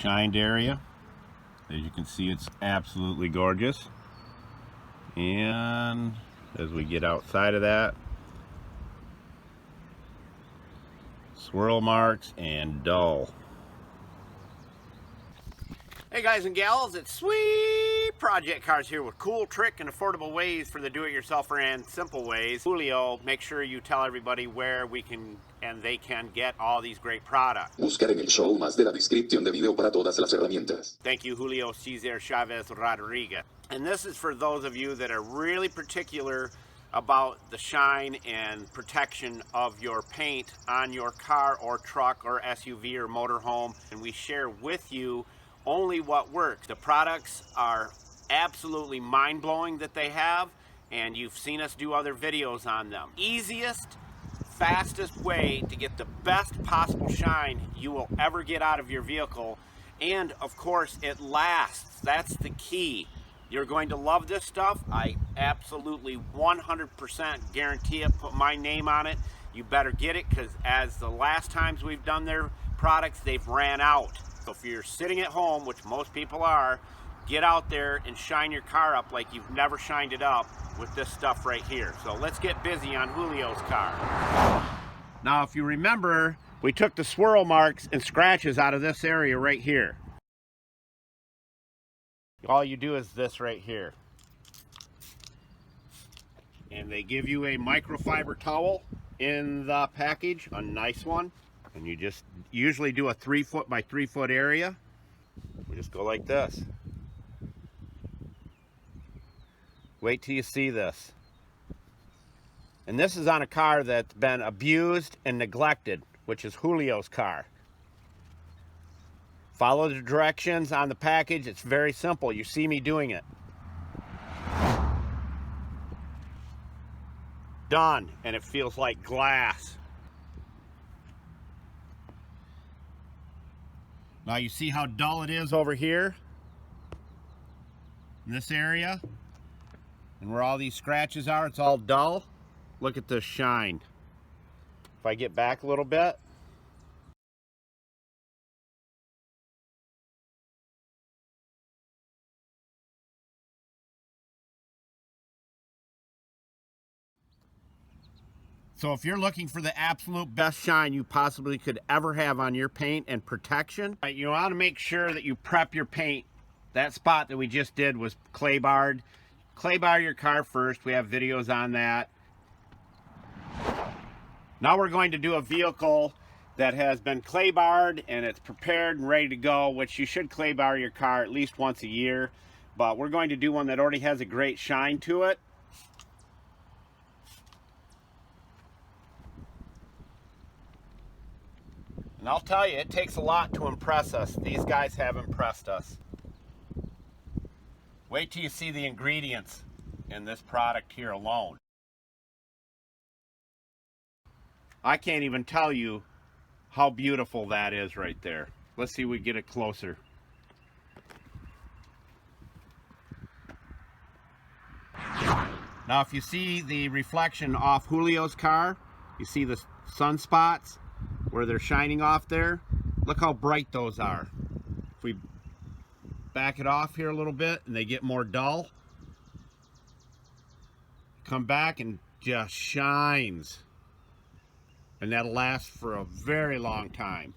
shined area. As you can see, it's absolutely gorgeous. And as we get outside of that, swirl marks and dull. Hey guys and gals, it's Sweet Project Cars here with cool, trick, and affordable ways for the do-it-yourselfer and simple ways. Julio, make sure you tell everybody where we can and they can get all these great products. Buscar en el show más de la descripción de video para todas las herramientas. Thank you, Julio Cesar Chavez Rodriguez. And this is for those of you that are really particular about the shine and protection of your paint on your car or truck or SUV or motorhome. And we share with you only what works. The products are absolutely mind-blowing that they have, and you've seen us do other videos on them. Easiest, fastest way to get the best possible shine you will ever get out of your vehicle. And of course, it lasts. That's the key. You're going to love this stuff. I absolutely 100% guarantee it. Put my name on it. You better get it, because as the last times we've done their products, they've ran out. So if you're sitting at home, which most people are, get out there and shine your car up like you've never shined it up with this stuff right here. So let's get busy on Julio's car. Now, if you remember, we took the swirl marks and scratches out of this area right here. All you do is this right here. And they give you a microfiber towel in the package, a nice one. And you just usually do a 3 foot by 3 foot area. We just go like this. Wait till you see this. And this is on a car that's been abused and neglected, which is Julio's car. Follow the directions on the package. It's very simple. You see me doing it. Done. And it feels like glass. Now you see how dull it is over here in this area, and where all these scratches are, it's all dull. Look at this shine. If I get back a little bit, so if you're looking for the absolute best shine you possibly could ever have on your paint and protection, you want to make sure that you prep your paint. That spot that we just did was clay barred. Clay bar your car first. We have videos on that. Now we're going to do a vehicle that has been clay barred and it's prepared and ready to go, which you should clay bar your car at least once a year. But we're going to do one that already has a great shine to it. And I'll tell you, it takes a lot to impress us. These guys have impressed us. Wait till you see the ingredients in this product here alone. I can't even tell you how beautiful that is right there. Let's see if we get it closer. Now if you see the reflection off Julio's car, you see the sunspots where they're shining off there. Look how bright those are. If we back it off here a little bit and they get more dull, come back and just shines. And that'll last for a very long time.